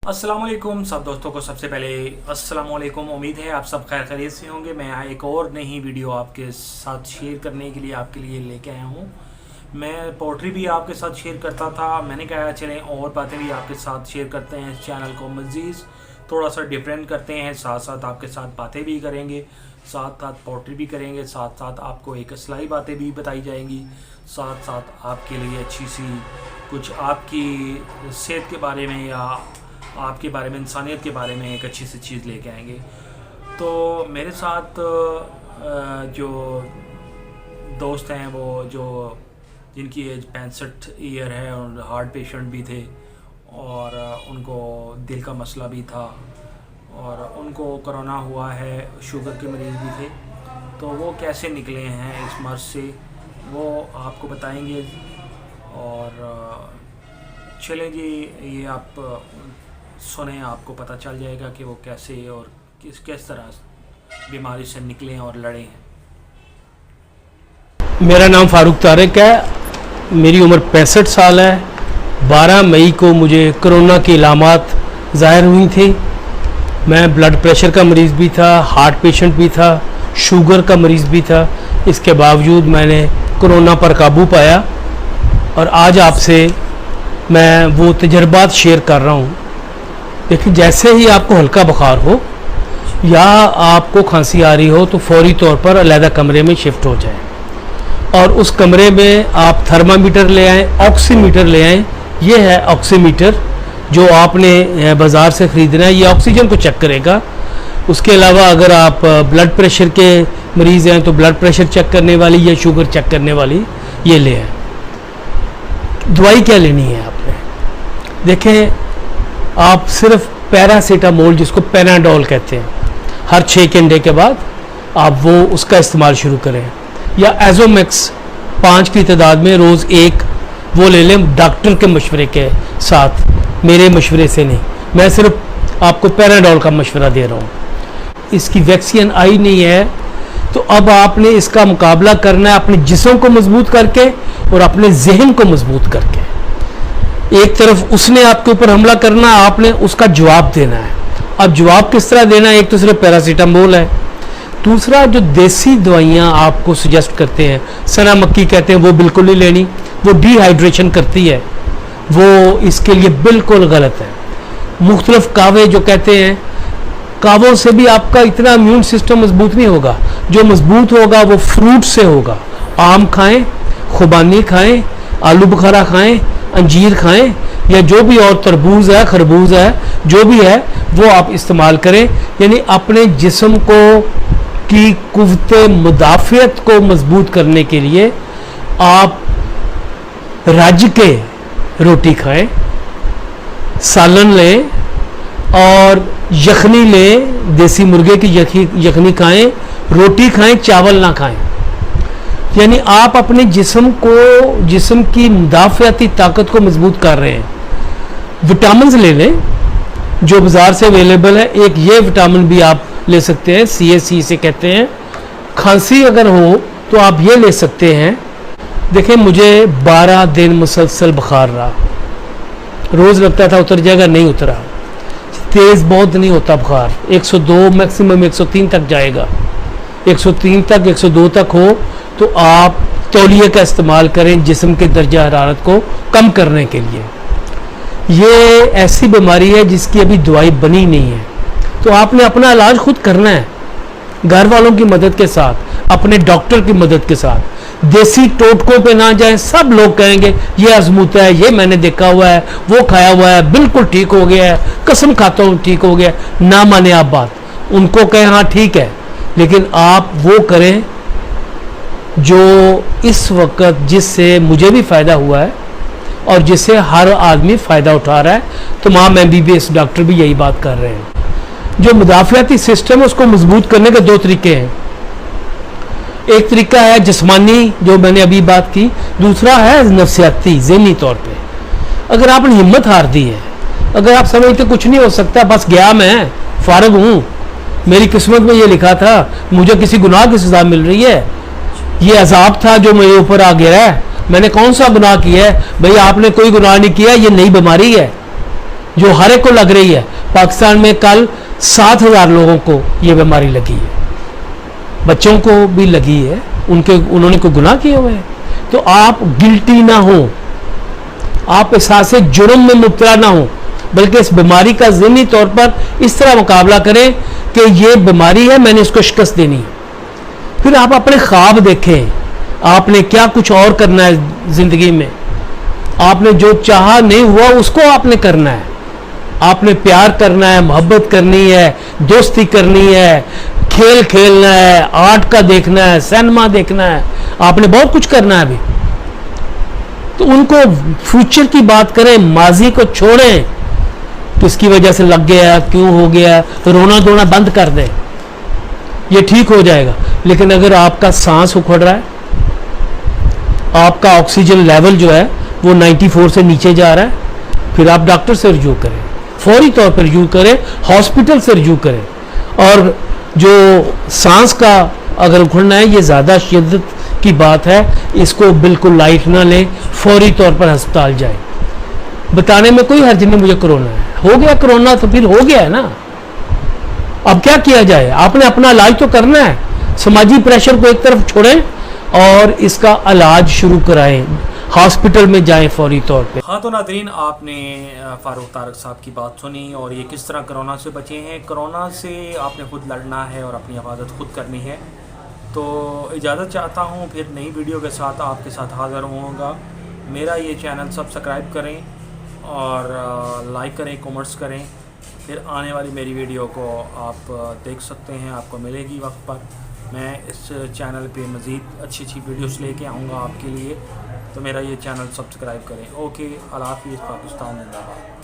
अस्सलाम वालेकुम सब दोस्तों को सबसे पहले अस्सलाम वालेकुम। उम्मीद है आप सब खैर खैरियत से होंगे। मैं एक और नई वीडियो आपके साथ शेयर करने के लिए आपके लिए लेके आया हूँ। मैं पोट्री भी आपके साथ शेयर करता था, मैंने कहा चलें और बातें भी आपके साथ शेयर करते हैं। इस चैनल को मज़ीद थोड़ा सा डिफरेंट करते हैं, साथ साथ आपके साथ बातें भी करेंगे, साथ साथ पोट्री भी करेंगे, साथ साथ आपको एक असलाई बातें भी बताई जाएंगी, साथ साथ आपके लिए अच्छी सी कुछ आपकी सेहत के बारे में या आपके बारे में, इंसानियत के बारे में एक अच्छी सी चीज़ लेके आएंगे। तो मेरे साथ जो दोस्त हैं वो जो जिनकी एज 65 ईयर है और हार्ट पेशेंट भी थे और उनको दिल का मसला भी था और उनको कोरोना हुआ है, शुगर के मरीज़ भी थे। तो वो कैसे निकले हैं इस मर्ज़ से वो आपको बताएंगे। और चलें जी, ये आप सुने, आपको पता चल जाएगा कि वो कैसे और किस तरह बीमारी से निकले और लड़े हैं। मेरा नाम फारूक तारिक है, मेरी उम्र 65 साल है। 12 मई को मुझे कोरोना की इलामात ज़ाहिर हुई थी। मैं ब्लड प्रेशर का मरीज़ भी था, हार्ट पेशेंट भी था, शुगर का मरीज़ भी था। इसके बावजूद मैंने कोरोना पर काबू पाया और आज आपसे मैं वो तजर्बात शेयर कर रहा हूँ। देखिए, जैसे ही आपको हल्का बुखार हो या आपको खांसी आ रही हो तो फौरी तौर पर अलग कमरे में शिफ्ट हो जाएं और उस कमरे में आप थर्मामीटर ले आएँ, ऑक्सीमीटर ले आएँ। ये है ऑक्सीमीटर जो आपने बाज़ार से ख़रीदना है, ये ऑक्सीजन को चेक करेगा। उसके अलावा अगर आप ब्लड प्रेशर के मरीज़ हैं तो ब्लड प्रेशर चेक करने वाली या शुगर चेक करने वाली ये ले आएँ। दवाई क्या लेनी है आपने? देखें, आप सिर्फ पैरासीटामोल, जिसको पैनाडोल कहते हैं, हर 6 घंटे के बाद आप वो उसका इस्तेमाल शुरू करें, या एजोमेक्स 5 की तादाद में रोज़ एक वो ले लें डॉक्टर के मशवरे के साथ, मेरे मशवरे से नहीं। मैं सिर्फ आपको पैनाडोल का मशवरा दे रहा हूँ। इसकी वैक्सीन आई नहीं है तो अब आपने इसका मुकाबला करना है अपने जिस्म को मजबूत करके और अपने जहन को मजबूत करके। एक तरफ उसने आपके ऊपर हमला करना, आपने उसका जवाब देना है। अब जवाब किस तरह देना है? एक तो सिर्फ पैरासीटामोल है, दूसरा जो देसी दवाइयाँ आपको सजेस्ट करते हैं, सना मक्की कहते हैं, वो बिल्कुल नहीं लेनी, वो डिहाइड्रेशन करती है, वो इसके लिए बिल्कुल गलत है। मुख्तलिफ कावे जो कहते हैं, कावों से भी आपका इतना इम्यून सिस्टम मजबूत नहीं होगा। जो मजबूत होगा वो फ्रूट से होगा। आम खाएं, खुबानी खाएं, आलू बुखारा खाएं, अंजीर खाएं, या जो भी और तरबूज है, खरबूज है, जो भी है वो आप इस्तेमाल करें। यानी अपने जिस्म को की कुव्वते मुदाफ़ियत को मजबूत करने के लिए आप रज के रोटी खाएं, सालन लें और यखनी लें, देसी मुर्गे की यखनी खाएं, रोटी खाएं, चावल ना खाएं। यानी आप अपने जिस्म की मुदाफ़ियाती ताकत को मजबूत कर रहे हैं। विटामिन ले लें जो बाज़ार से अवेलेबल है। एक ये विटामिन भी आप ले सकते हैं, CAC से कहते हैं। खांसी अगर हो तो आप ये ले सकते हैं। देखें, मुझे 12 दिन मुसलसल बुखार रहा, रोज़ लगता था उतर जाएगा, नहीं उतरा। तेज़ बहुत नहीं होता बुखार, 102 मैक्सिमम 103 तक जाएगा। 103 तक 102 तक हो तो आप तौलिए का इस्तेमाल करें जिस्म के दर्जा हरारत को कम करने के लिए। ये ऐसी बीमारी है जिसकी अभी दवाई बनी नहीं है, तो आपने अपना इलाज खुद करना है, घर वालों की मदद के साथ, अपने डॉक्टर की मदद के साथ। देसी टोटकों पे ना जाएं। सब लोग कहेंगे ये आजमूता है, ये मैंने देखा हुआ है, वो खाया हुआ है, बिल्कुल ठीक हो गया है, कसम खाता हूँ ठीक हो गया। ना माने आप बात, उनको कहें हाँ ठीक है, लेकिन आप वो करें जो इस वक्त जिससे मुझे भी फ़ायदा हुआ है और जिससे हर आदमी फ़ायदा उठा रहा है। तमाम MBBS डॉक्टर भी यही बात कर रहे हैं। जो मुदाफ़ियाती सिस्टम है उसको मजबूत करने के 2 तरीके हैं। एक तरीका है जिस्मानी, जो मैंने अभी बात की, दूसरा है नफ्सियाती, ज़हनी तौर पे। अगर आपने हिम्मत हार दी है, अगर आप समझते कुछ नहीं हो सकता, बस गया मैं फारग हूँ, मेरी किस्मत में ये लिखा था, मुझे किसी गुनाह की सज़ा मिल रही है, ये अजाब था जो मेरे ऊपर आ गया है, मैंने कौन सा गुनाह किया है? भाई आपने कोई गुनाह नहीं किया, ये नई बीमारी है। जो हर एक को लग रही है। पाकिस्तान में कल 7,000 लोगों को ये बीमारी लगी है, बच्चों को भी लगी है, उन्होंने कोई गुनाह किए हुए हैं। तो आप गिल्टी ना हो, आप एहसास जुर्म में मुब्तला ना हो, बल्कि इस बीमारी का ज़हनी तौर पर इस तरह मुकाबला करें कि ये बीमारी है, मैंने इसको शिकस्त देनी है। फिर आप अपने ख्वाब देखें, आपने क्या कुछ और करना है ज़िंदगी में, आपने जो चाहा नहीं हुआ उसको आपने करना है, आपने प्यार करना है, मोहब्बत करनी है, दोस्ती करनी है, खेल खेलना है, आर्ट का देखना है, सिनेमा देखना है, आपने बहुत कुछ करना है अभी। तो उनको फ्यूचर की बात करें, माजी को छोड़ें, किसकी वजह से लग गया, क्यों हो गया, तो रोना धोना बंद कर दें, ये ठीक हो जाएगा। लेकिन अगर आपका सांस उखड़ रहा है, आपका ऑक्सीजन लेवल जो है वो 94 से नीचे जा रहा है, फिर आप डॉक्टर से रजू करें, फौरी तौर पर रजू करें, हॉस्पिटल से रजू करें। और जो सांस का अगर उखड़ना है, ये ज़्यादा शिद्दत की बात है, इसको बिल्कुल लाइट ना लें, फौरी तौर पर अस्पताल जाएं। बताने में कोई हर्ज नहीं मुझे कोरोना है, हो गया कोरोना तो फिर हो गया है ना, अब क्या किया जाए, आपने अपना इलाज तो करना है। समाजी प्रेशर को एक तरफ छोड़ें और इसका इलाज शुरू कराएं, हॉस्पिटल में जाएं फौरी तौर पे। हाँ तो नाज़रीन, आपने फ़ारूक तारक साहब की बात सुनी और ये किस तरह कोरोना से बचे हैं। कोरोना से आपने खुद लड़ना है और अपनी हिफाजत खुद करनी है। तो इजाज़त चाहता हूँ, फिर नई वीडियो के साथ आपके साथ हाज़िर होऊंगा। मेरा ये चैनल सब्सक्राइब करें और लाइक करें, कमेंट्स करें, फिर आने वाली मेरी वीडियो को आप देख सकते हैं, आपको मिलेगी वक्त पर। मैं इस चैनल पे मज़ीद अच्छी अच्छी वीडियोस लेके आऊँगा आपके लिए, तो मेरा ये चैनल सब्सक्राइब करें। ओके, अल्लाह हाफ़िज़, पाकिस्तान जिंदाबाद।